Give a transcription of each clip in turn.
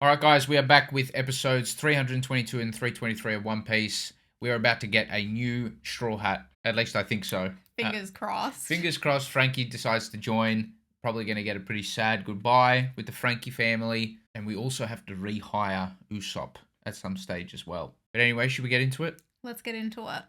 Alright guys, we are back with episodes 322 and 323 of One Piece. We are about to get a new straw hat. At least I think so. Fingers crossed. Fingers crossed Frankie decides to join. Probably going to get a pretty sad goodbye with the Frankie family. And we also have to rehire Usopp at some stage as well. But anyway, should we get into it? Let's get into it.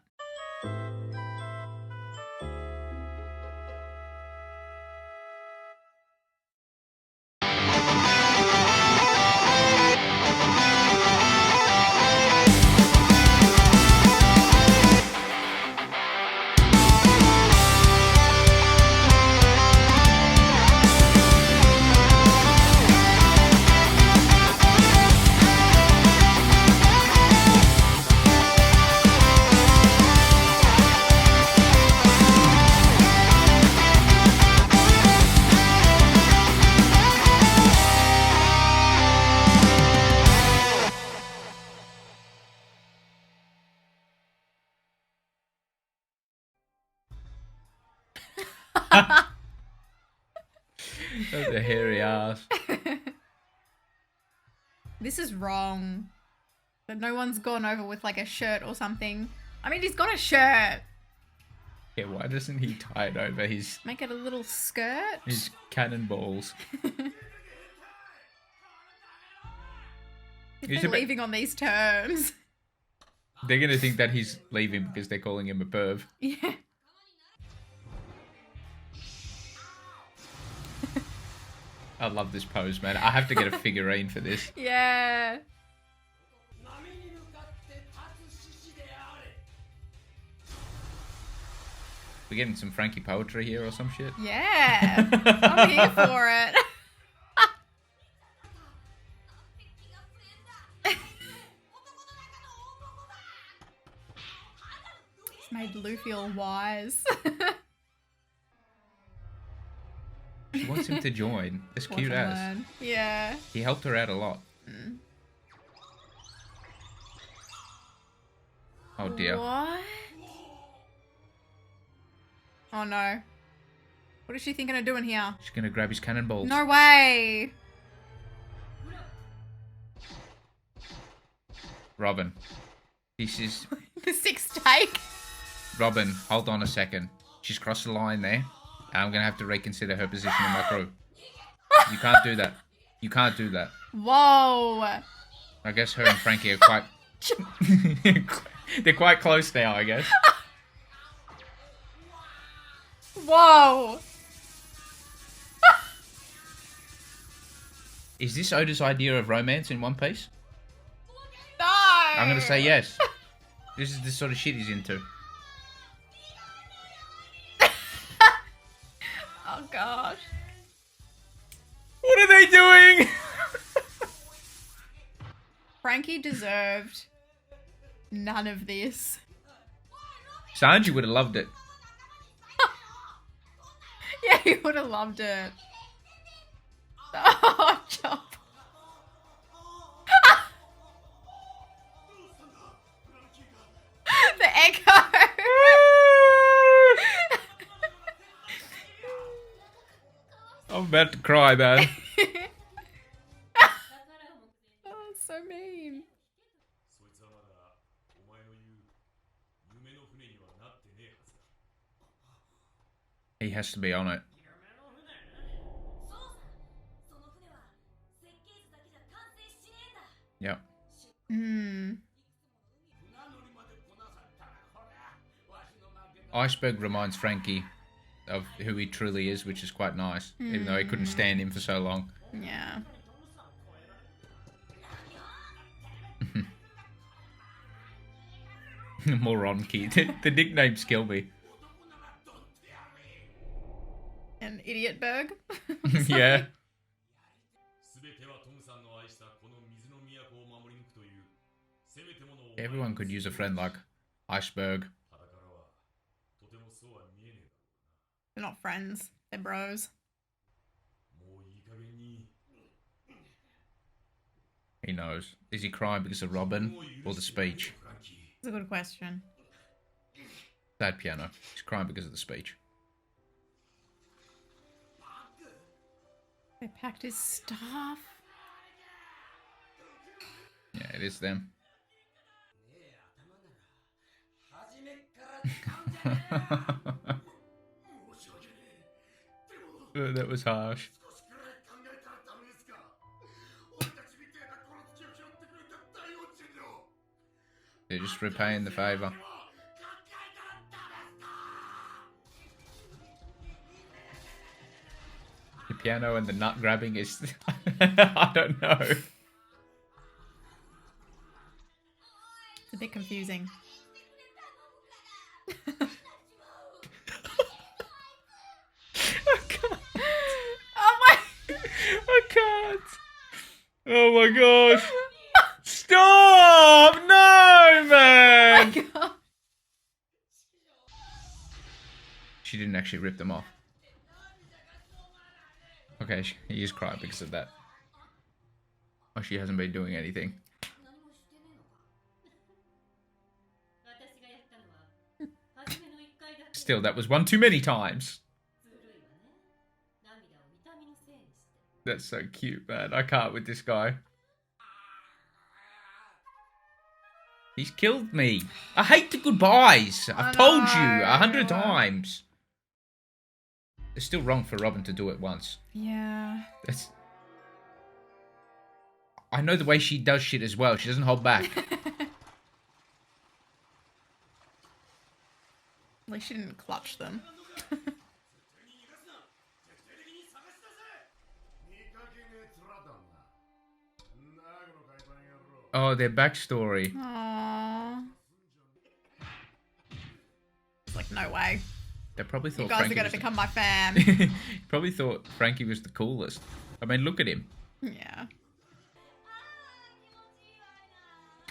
That's a hairy ass. This is wrong. But no one's gone over with like a shirt or something. I mean, he's got a shirt. Yeah, why doesn't he tie it over his... Make it a little skirt? His cannonballs. If they're leaving on these terms. They're going to think that he's leaving because they're calling him a perv. Yeah. I love this pose, man. I have to get a figurine for this. Yeah. We're getting some Frankie poetry here or some shit. Yeah. I'm here for it. It's made Luffy all wise. She wants him to join. This cute ass. Yeah. He helped her out a lot. Mm. Oh dear. What? Oh no. What is she thinking of doing here? She's gonna grab his cannonballs. No way. Robin. This is... The sixth take. Robin, hold on a second. She's crossed the line there. And I'm gonna have to reconsider her position in my crew. You can't do that. You can't do that. Whoa. I guess her and Frankie are quite... They're quite close now, I guess. Whoa. Is this Oda's idea of romance in One Piece? No. I'm gonna say yes. This is the sort of shit he's into. Oh gosh. What are they doing? Frankie deserved none of this. Sanji would have loved it. Yeah, he would have loved it. Oh, Chop. The echo. I'm about to cry, man. Oh, it's so mean. He has to be on it. Yep. Iceberg reminds Frankie of who he truly is, which is quite nice, even though he couldn't stand him for so long. Yeah. Moron kid. The nicknames kill me. An idiot berg. Yeah. Everyone could use a friend like Iceberg. They're not friends. They're bros. He knows. Is he crying because of Robin or the speech? It's a good question. Sad piano. He's crying because of the speech. They packed his stuff. It is them. Oh, that was harsh. They're just repaying the favor. The piano and the nut grabbing is... I don't know. It's a bit confusing. I can't. Oh my! I can't. Oh my gosh. Stop! No, man! Oh my God. She didn't actually rip them off. Okay, he is crying because of that. Oh, she hasn't been doing anything. Still, that was one too many times. That's so cute, man. I can't with this guy. He's killed me. I hate the goodbyes. I've told you 100 times. It's still wrong for Robin to do it once. Yeah. That's... I know the way she does shit as well. She doesn't hold back. At least she didn't clutch them. Oh, their backstory. Aww. It's like, no way. They probably thought You guys Frankie are going was to become my fan. probably thought Frankie was the coolest. I mean, look at him. Yeah.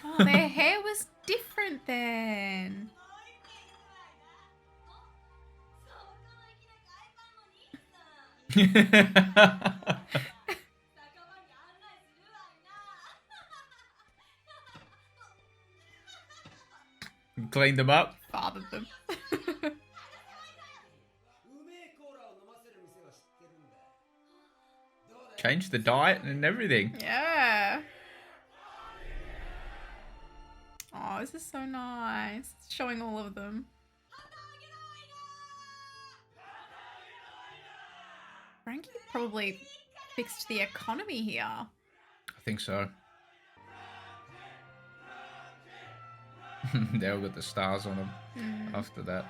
Oh, their hair was different then. Cleaned them up. Fathered them. Changed the diet and everything. Yeah. Oh, this is so nice. It's showing all of them. Frankie probably fixed the economy here. I think so. They all got the stars on them after that.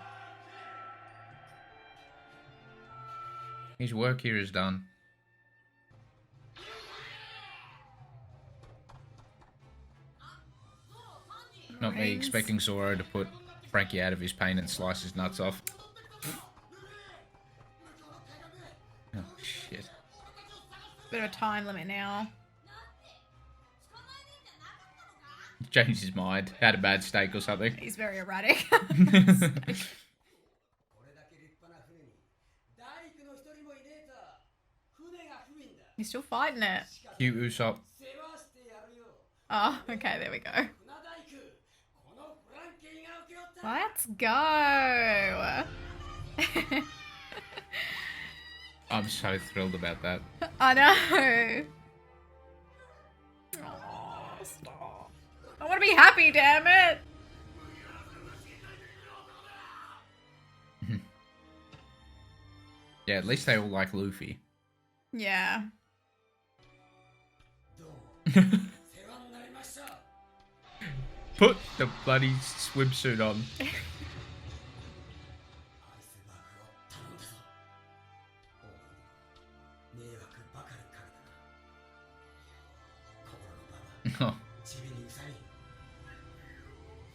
His work here is done. Not me expecting Zoro to put Frankie out of his pain and slice his nuts off. Oh, shit. Bit of a time limit now. Changed his mind. Had a bad steak or something. He's very erratic. He's still fighting it. Cute Usopp. Oh, okay, there we go. Let's go. I'm so thrilled about that. I know. Oh, stop. I want to be happy, damn it. Yeah, at least they all like Luffy. Yeah. Put the bloody swimsuit on. Oh.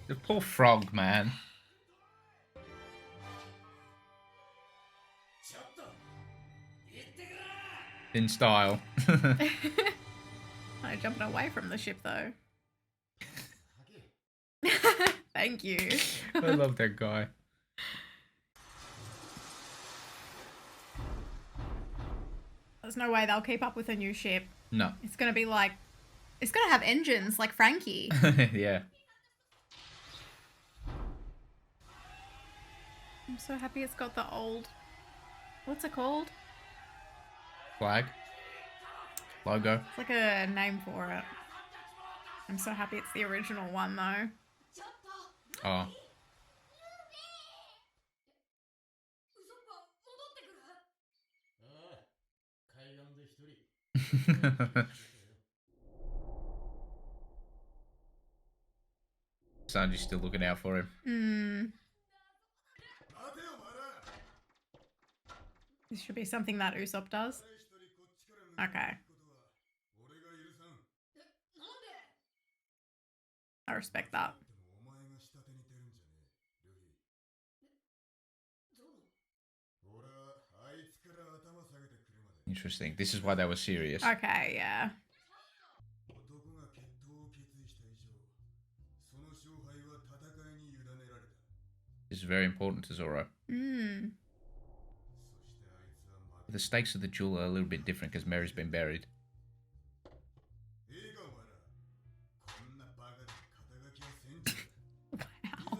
The poor frog, man. In style. I'm jumping away from the ship, though. Thank you. I love that guy. There's no way they'll keep up with a new ship. No. It's gonna be like... It's gonna have engines like Frankie. Yeah. I'm so happy it's got the old... What's it called? Flag. Logo. It's like a name for it. I'm so happy it's the original one though. Oh. Sanji's still looking out for him. This should be something that Usopp does. Okay. I respect that. Interesting. This is why they were serious. Okay, yeah. This is very important to Zoro. Mm. The stakes of the duel are a little bit different because Mary's been buried. Wow.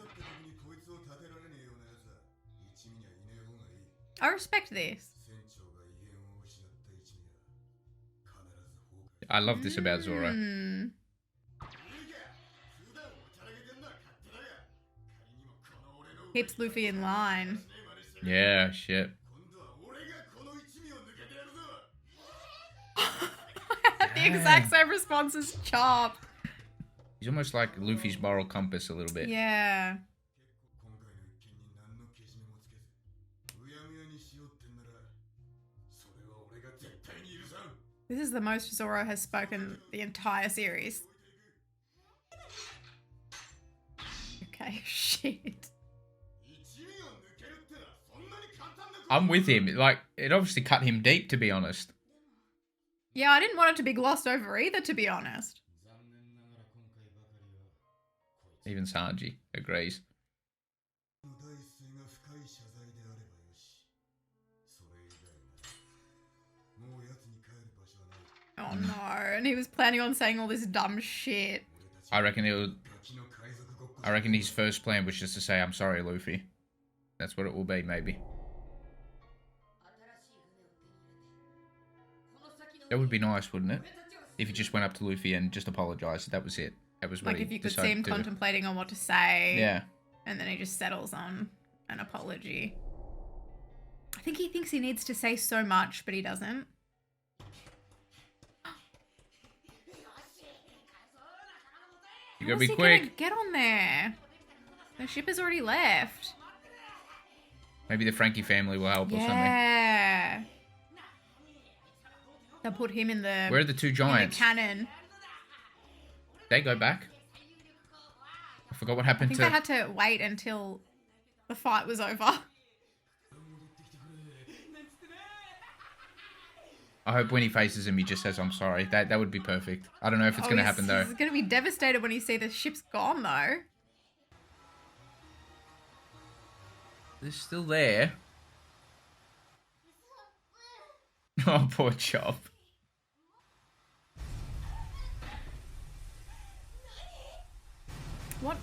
I respect this. I love this about Zoro. Keeps Luffy in line. Yeah, shit. The exact same response as Chop. He's almost like Luffy's moral compass a little bit. Yeah. This is the most Zoro has spoken the entire series. Okay, shit. I'm with him. Like, it obviously cut him deep, to be honest. Yeah, I didn't want it to be glossed over either, to be honest. Even Sanji agrees. Oh no, and he was planning on saying all this dumb shit. I reckon his first plan was just to say, I'm sorry, Luffy. That's what it will be, maybe. That would be nice, wouldn't it? If he just went up to Luffy and just apologized. That was it. That was what Like if you could see him contemplating on what to say. Yeah. And then he just settles on an apology. I think he thinks he needs to say so much, but he doesn't. You gotta be quick. Get on there. The ship has already left. Maybe the Frankie family will help or something. Yeah. They'll put him in the... Where are the two giants? In the cannon. They go back. I forgot what happened I think they had to wait until the fight was over. I hope when he faces him, he just says, I'm sorry. That would be perfect. I don't know if it's going to happen, though. He's going to be devastated when he sees the ship's gone, though. They're still there. Oh, poor Chop. What?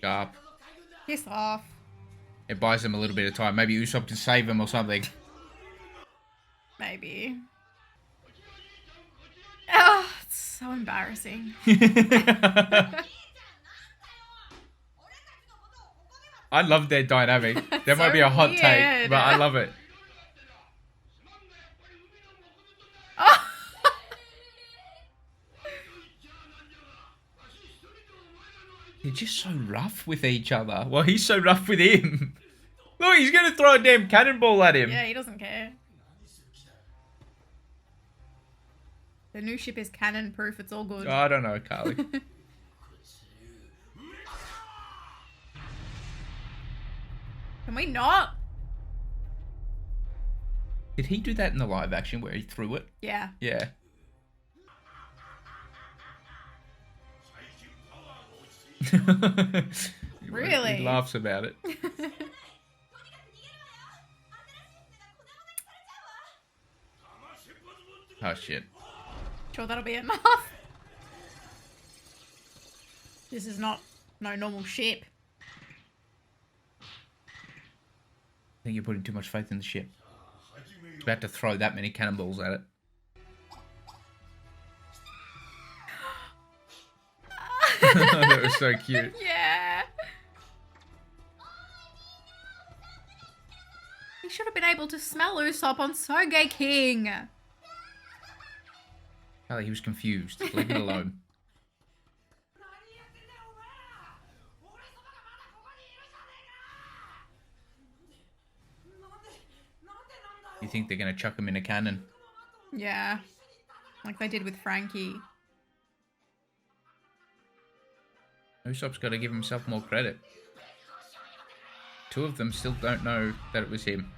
Garp. Piss off. It buys him a little bit of time. Maybe Usopp can save him or something. Maybe. Oh, it's so embarrassing. I love their dynamic. That might so be a hot weird. take, but I love it. Oh. They're just so rough with each other. Well, he's so rough with him. Look, he's going to throw a damn cannonball at him. Yeah, he doesn't care. The new ship is cannon proof. It's all good. Oh, I don't know, Carly. Can we not? Did he do that in the live action where he threw it? Yeah. Yeah. Really? He laughs about it. Oh, shit. Sure, that'll be enough. This is not no normal ship. I think you're putting too much faith in the ship. It's about to throw that many cannonballs at it. That was so cute. Yeah. He should have been able to smell Usopp on Soge King. He was confused. Leave him alone. You think they're going to chuck him in a cannon? Yeah. Like they did with Frankie. Usopp's got to give himself more credit. Two of them still don't know that it was him.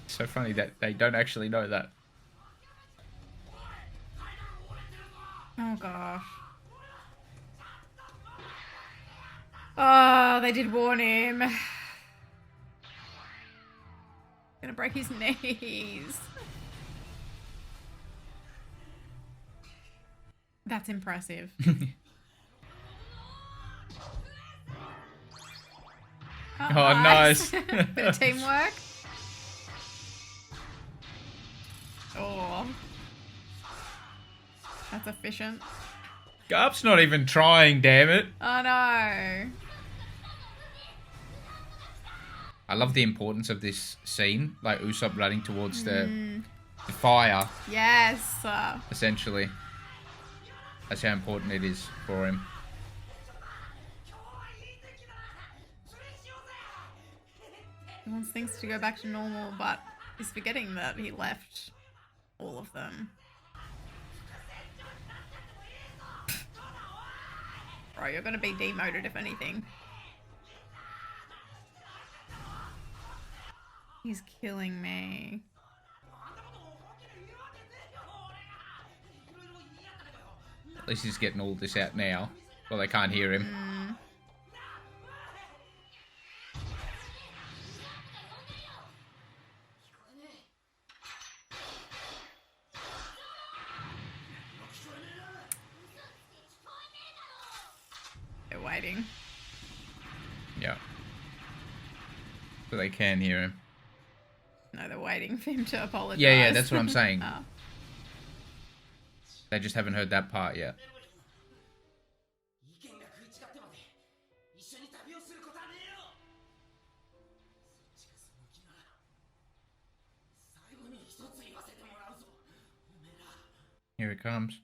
So funny that they don't actually know that. Oh gosh. Oh, they did warn him. Gonna break his knees. That's impressive. Oh, nice. Bit of teamwork. Oh. That's efficient. Garp's not even trying, damn it. Oh no. I love the importance of this scene. Like Usopp running towards the fire. Yes. Essentially. That's how important it is for him. He wants things to go back to normal, but he's forgetting that he left all of them. Bro, you're gonna be demoted if anything. He's killing me. At least he's getting all this out now. Well, they can't hear him. They're waiting. Yeah. So they can hear him. No, they're waiting for him to apologize. Yeah, that's what I'm saying. Oh. They just haven't heard that part yet. Here it comes.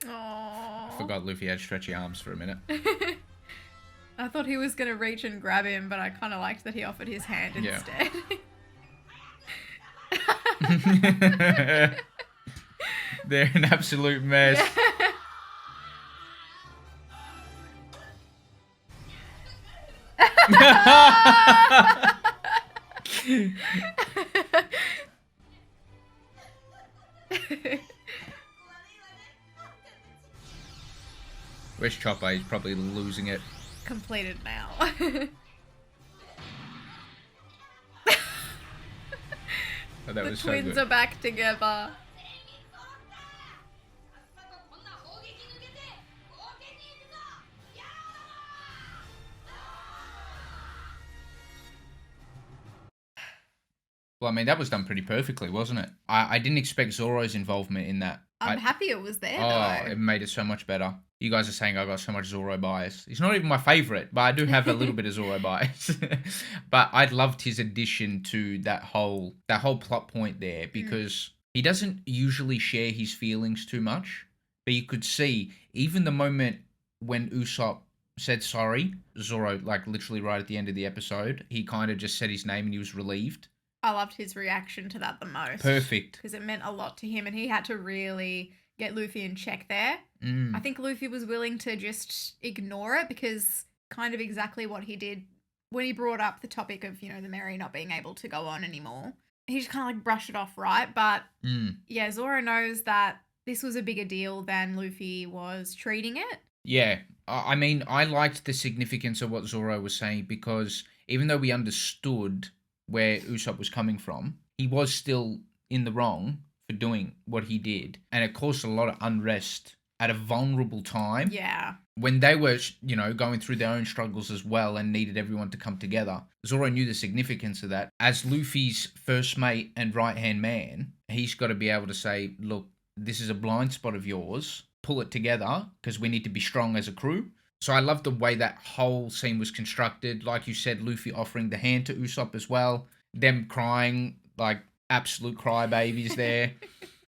Aww. Forgot Luffy had stretchy arms for a minute. I thought he was going to reach and grab him, but I kind of liked that he offered his hand instead. They're an absolute mess. Where's Chopper? He's probably losing it. Completed now. Oh, that The was so twins good. are back together. Well, I mean, that was done pretty perfectly, wasn't it? I didn't expect Zoro's involvement in that. I'm happy it was there, Oh, though. it made it so much better. You guys are saying I got so much Zoro bias. He's not even my favourite, but I do have a little bit of Zoro bias. But I loved his addition to that whole plot point there, because he doesn't usually share his feelings too much. But you could see, even the moment when Usopp said sorry, Zoro, like literally right at the end of the episode, he kind of just said his name and he was relieved. I loved his reaction to that the most. Perfect. Because it meant a lot to him and he had to really get Luffy in check there. I think Luffy was willing to just ignore it because kind of exactly what he did when he brought up the topic of, the Mary not being able to go on anymore. He just kind of like brushed it off, right? But yeah, Zoro knows that this was a bigger deal than Luffy was treating it. Yeah. I mean, I liked the significance of what Zoro was saying because even though we understood where Usopp was coming from, he was still in the wrong for doing what he did. And it caused a lot of unrest at a vulnerable time. Yeah. When they were, going through their own struggles as well and needed everyone to come together. Zoro knew the significance of that. As Luffy's first mate and right-hand man, he's got to be able to say, look, this is a blind spot of yours. Pull it together because we need to be strong as a crew. So I love the way that whole scene was constructed. Like you said, Luffy offering the hand to Usopp as well. Them crying like absolute crybabies there.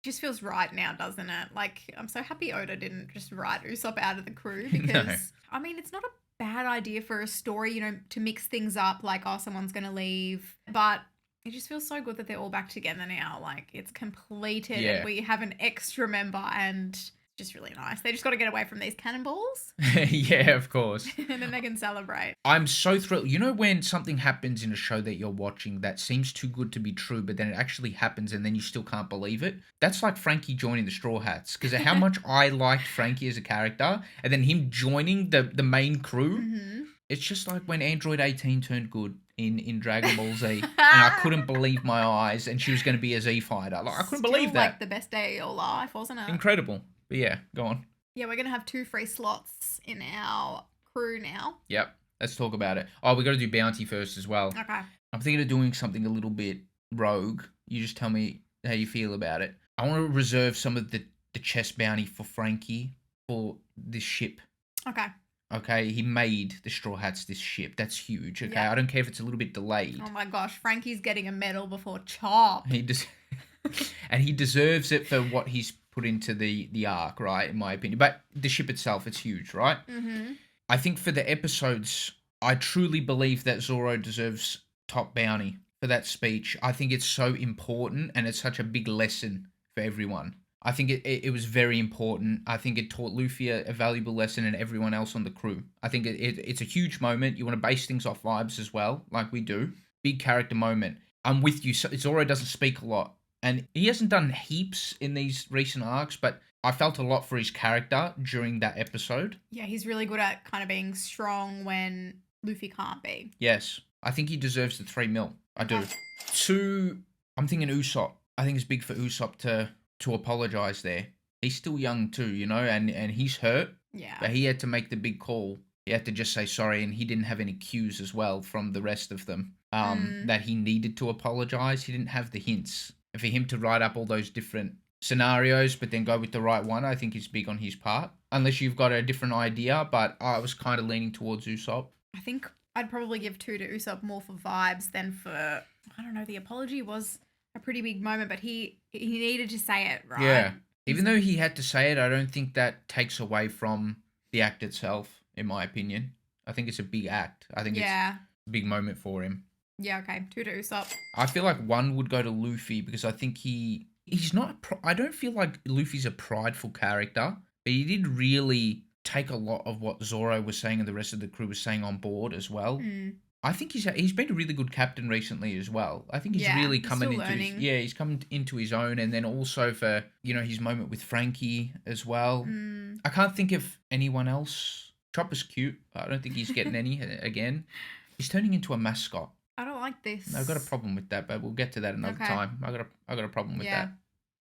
Just feels right now, doesn't it? Like, I'm so happy Oda didn't just write Usopp out of the crew because, No. I mean, it's not a bad idea for a story, to mix things up like, oh, someone's going to leave. But it just feels so good that they're all back together now. Like, it's completed and we have an extra member and just really nice. They just got to get away from these cannonballs. Yeah, of course. And then they can celebrate. I'm so thrilled. You know when something happens in a show that you're watching that seems too good to be true, but then it actually happens and then you still can't believe it? That's like Frankie joining the Straw Hats. Because of how much I liked Frankie as a character and then him joining the main crew. Mm-hmm. It's just like when Android 18 turned good in Dragon Ball Z. And I couldn't believe my eyes and she was going to be a Z fighter. Like, I couldn't believe that. Like the best day of your life, wasn't it? Incredible. But yeah, go on. Yeah, we're going to have 2 free slots in our crew now. Yep. Let's talk about it. Oh, we got to do bounty first as well. Okay. I'm thinking of doing something a little bit rogue. You just tell me how you feel about it. I want to reserve some of the chest bounty for Frankie for this ship. Okay. Okay, he made the Straw Hats this ship. That's huge, okay? Yeah. I don't care if it's a little bit delayed. Oh my gosh, Frankie's getting a medal before Chop. And he deserves it for what he's put into the arc, right, in my opinion. But the ship itself, it's huge, right? Mm-hmm. I think for the episodes, I truly believe that Zoro deserves top bounty for that speech. I think it's so important and it's such a big lesson for everyone. I think it was very important. I think it taught Luffy a valuable lesson and everyone else on the crew. I think it's a huge moment. You want to base things off vibes as well, like we do. Big character moment. I'm with you. Zoro doesn't speak a lot. And he hasn't done heaps in these recent arcs, but I felt a lot for his character during that episode. Yeah, he's really good at kind of being strong when Luffy can't be. Yes. I think he deserves the 3 mil. I do. 2, I'm thinking Usopp. I think it's big for Usopp to apologize there. He's still young too, and he's hurt. Yeah. But he had to make the big call. He had to just say sorry, and he didn't have any cues as well from the rest of them that he needed to apologize. He didn't have the hints. And for him to write up all those different scenarios, but then go with the right one, I think is big on his part. Unless you've got a different idea, but I was kind of leaning towards Usopp. I think I'd probably give 2 to Usopp more for vibes than for, I don't know, the apology was a pretty big moment, but he needed to say it, right? Yeah. Even though he had to say it, I don't think that takes away from the act itself, in my opinion. I think it's a big act. I think it's a big moment for him. Yeah, okay. 2 to Usopp. I feel like 1 would go to Luffy because I think he's not... I don't feel like Luffy's a prideful character, but he did really take a lot of what Zoro was saying and the rest of the crew was saying on board as well. I think he's been a really good captain recently as well. I think he's really coming into he's coming into his own, and then also for his moment with Frankie as well. I can't think of anyone else. Chopper's cute. I don't think he's getting any again. He's turning into a mascot. I don't like this. I've got a problem with that, but we'll get to that another time. I got a problem with that.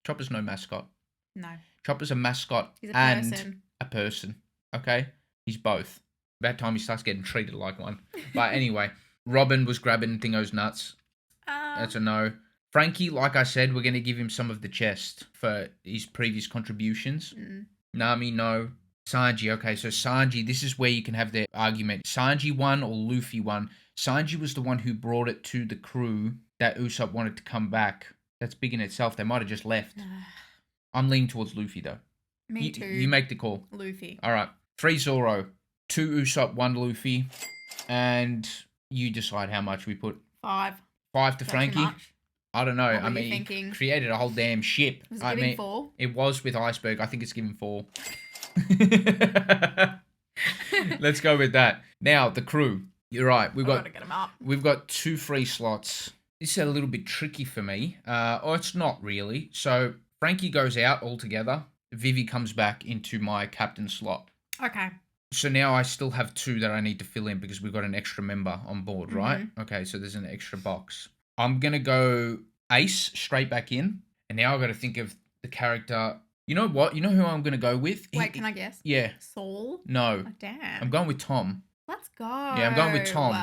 Chopper's no mascot. No. Chopper's a mascot and a person. Okay? He's both. About time he starts getting treated like one. But anyway, Robin was grabbing Dingo's nuts. That's a no. Frankie, like I said, we're going to give him some of the chest for his previous contributions. Nami, no. Sanji, okay, so Sanji, this is where you can have the argument. Sanji won or Luffy won. Sanji was the one who brought it to the crew that Usopp wanted to come back. That's big in itself. They might have just left. I'm leaning towards Luffy, though. Me too. You make the call. Luffy. All right. 3 Zoro, 2 Usopp, 1 Luffy, and you decide how much we put. 5. 5 to Frankie. I don't know. What were I you mean, thinking? he created a whole damn ship. Was it giving 4? It was with Iceberg. I think it's giving 4. Let's go with that. Now, the crew. You're right. Gotta get 'em up. We've got 2 free slots. This is a little bit tricky for me. Or it's not really. So, Frankie goes out altogether. Vivi comes back into my captain slot. Okay. So now I still have 2 that I need to fill in because we've got an extra member on board, right? Okay, so there's an extra box. I'm going to go Ace straight back in. And now I've got to think of the character. You know what? You know who I'm going to go with? Wait, can I guess? Yeah. Saul? No. Oh, damn. I'm going with Tom. Let's go. Yeah, I'm going with Tom.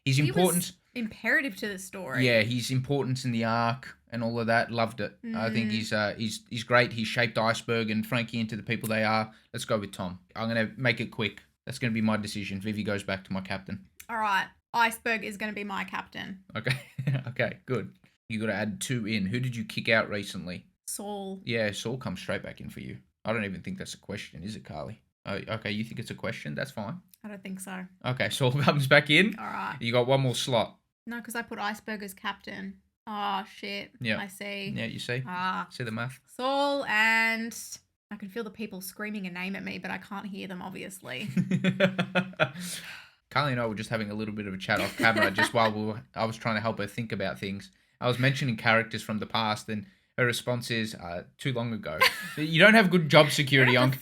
His importance. Imperative to the story. Yeah, his importance in the arc and all of that. Loved it. I think he's great. He shaped Iceberg and Frankie into the people they are. Let's go with Tom. I'm going to make it quick. That's going to be my decision. Vivi goes back to my captain. All right. Iceberg is going to be my captain. Okay. Okay, good. You got to add 2 in. Who did you kick out recently? Saul. Yeah, Saul comes straight back in for you. I don't even think that's a question, is it, Carly? Oh, okay, you think it's a question? That's fine. I don't think so. Okay, Saul comes back in. All right. You got 1 more slot. No, because I put Iceberg as captain. Oh, shit. Yeah. I see. Yeah, you see? See the math? Saul, and I can feel the people screaming a name at me, but I can't hear them, obviously. Carly and I were just having a little bit of a chat off camera just while I was trying to help her think about things. I was mentioning characters from the past, and her response is, too long ago. You don't have good job security on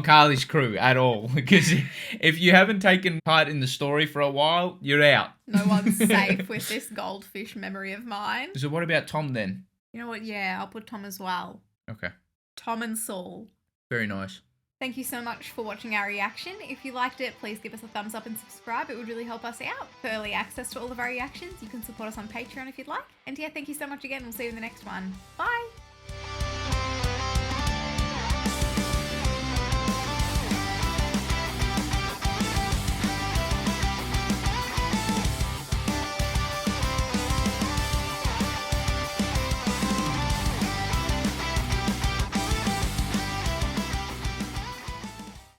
Carly's crew at all. Because if you haven't taken part in the story for a while, you're out. No one's safe with this goldfish memory of mine. So what about Tom then? You know what? Yeah, I'll put Tom as well. Okay. Tom and Saul. Very nice. Thank you so much for watching our reaction. If you liked it, please give us a thumbs up and subscribe. It would really help us out. For early access to all of our reactions, you can support us on Patreon if you'd like. And yeah, thank you so much again. We'll see you in the next one. Bye!